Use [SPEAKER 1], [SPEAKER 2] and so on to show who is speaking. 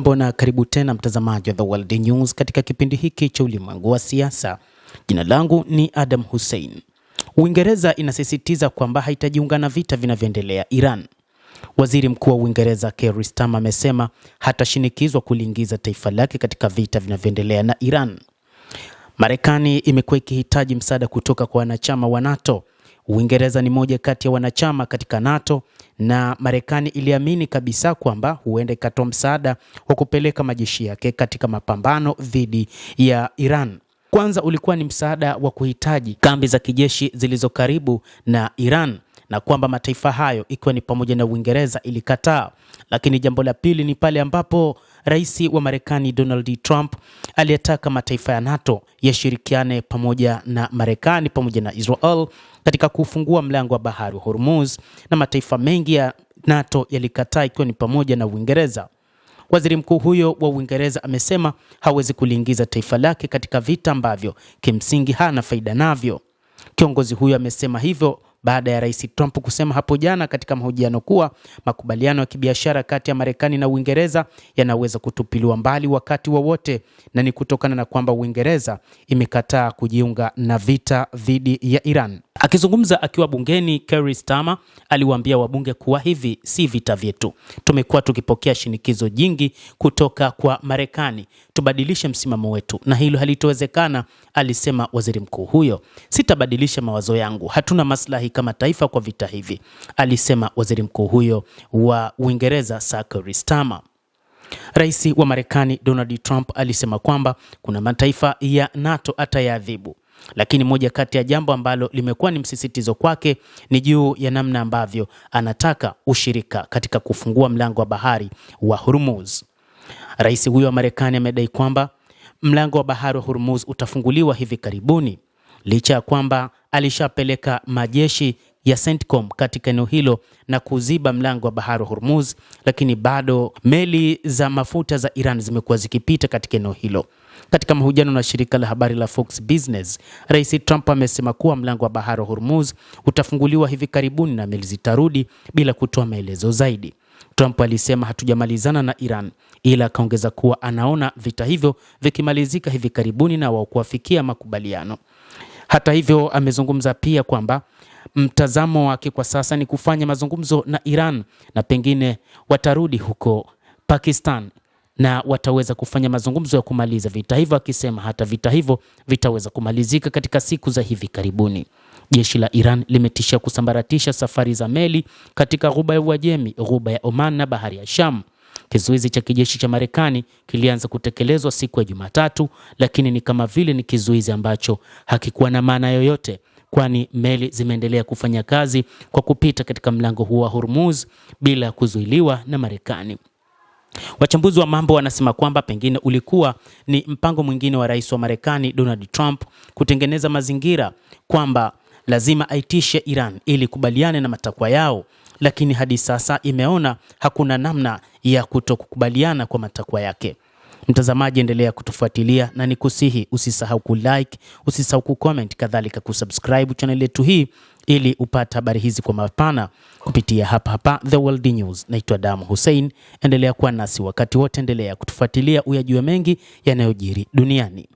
[SPEAKER 1] Hujambo na karibu tena mtazamaji wa The World News katika kipindi hiki cha ulimwengu wa siasa. Jina langu ni Adam Hussein. Uingereza inasisitiza kwamba haitajiunga na vita vinavyoendelea Iran. Waziri Mkuu wa Uingereza Keir Starmer amesema hatashinikizwa kuliingiza taifa lake katika vita vinavyoendelea na Iran. Marekani imekuwa ikihitaji msaada kutoka kwa wanachama wa NATO. Uingereza ni moja kati ya wanachama katika NATO na Marekani iliamini kabisa kwamba huenda ikatoa msaada wa kupeleka majeshi yake katika mapambano dhidi ya Iran. Kwanza ulikuwa ni msaada wa kuhitaji kambi za kijeshi zilizo karibu na Iran na kwamba mataifa hayo ikiwa ni pamoja na Uingereza ilikataa. Lakini jambo la pili ni pale ambapo Rais wa Marekani Donald Trump aliyetaka mataifa ya NATO yashirikiane pamoja na Marekani pamoja na Israel katika kufungua mlango wa bahari wa Hormuz, na mataifa mengi ya NATO yalikataa ikiwa ni pamoja na Uingereza. Waziri mkuu huyo wa Uingereza amesema hawezi kuliingiza taifa lake katika vita ambavyo kimsingi hana faida navyo. Kiongozi huyo amesema hivyo baada ya Rais Trump kusema hapo jana katika mahojiano kuwa makubaliano ya kibiashara kati ya Marekani na Uingereza yanaweza kutupiliwa mbali wakati wowote, na ni kutokana na kwamba Uingereza imekataa kujiunga na vita dhidi ya Iran. Akizungumza akiwa bungeni, Keir Starmer aliwaambia wabunge kuwa hivi si vita vyetu. Tumekuwa tukipokea shinikizo jingi kutoka kwa Marekani tubadilishe msimamo wetu, na hilo halitowezekana, alisema waziri mkuu huyo. Sitabadilisha mawazo yangu, hatuna maslahi kama taifa kwa vita hivi, alisema waziri mkuu huyo wa Uingereza Keir Starmer. Rais wa Marekani Donald Trump alisema kwamba kuna mataifa ya NATO atayaadhibu, lakini moja kati ya jambo ambalo limekuwa ni msisitizo kwake ni juu ya namna ambavyo anataka ushirika katika kufungua mlango wa bahari wa Hormuz. Rais huyo wa Marekani amedai kwamba mlango wa bahari wa Hormuz utafunguliwa hivi karibuni, licha ya kwamba alishapeleka majeshi ya CENTCOM katika eneo hilo na kuziba mlango wa bahari wa Hormuz, lakini bado meli za mafuta za Iran zimekuwa zikipita katika eneo hilo. Katika mahojiano na shirika la habari la Fox Business, Rais Trump amesema kuwa mlango wa bahari wa Hormuz utafunguliwa hivi karibuni na meli zitarudi, bila kutoa maelezo zaidi. Trump alisema hatujamalizana na Iran, ila akaongeza kuwa anaona vita hivyo vikimalizika hivi karibuni na wao kuafikia makubaliano. Hata hivyo, amezungumza pia kwamba mtazamo wake kwa sasa ni kufanya mazungumzo na Iran na pengine watarudi huko Pakistan na wataweza kufanya mazungumzo ya kumaliza vita hivyo, akisema hata vita hivyo vitaweza kumalizika katika siku za hivi karibuni. Jeshi la Iran limetishia kusambaratisha safari za meli katika Ghuba ya Uajemi, Ghuba ya Oman na Bahari ya Sham. Kizuizi cha kijeshi cha Marekani kilianza kutekelezwa siku ya Jumatatu, lakini ni kama vile ni kizuizi ambacho hakikuwa na maana yoyote, kwani meli zimeendelea kufanya kazi kwa kupita katika mlango huo wa Hormuz bila kuzuiliwa na Marekani. Wachambuzi wa mambo wanasema kwamba pengine ulikuwa ni mpango mwingine wa rais wa Marekani Donald Trump kutengeneza mazingira kwamba lazima aitishe Iran ili kubaliane na matakwa yao, lakini hadi sasa imeona hakuna namna ya kutokukubaliana kwa matakwa yake. Mtazamaji, endelea kutufuatilia na nikusihi usisahau kulike, usisahau kucomment, kadhalika kusubscribe channel yetu hii ili upate habari hizi kwa mapana kupitia hapa The World News. Naitwa Adam Hussein, endelea kuwa nasi wakati wote, endelea kutufuatilia uyajue mengi yanayojiri duniani.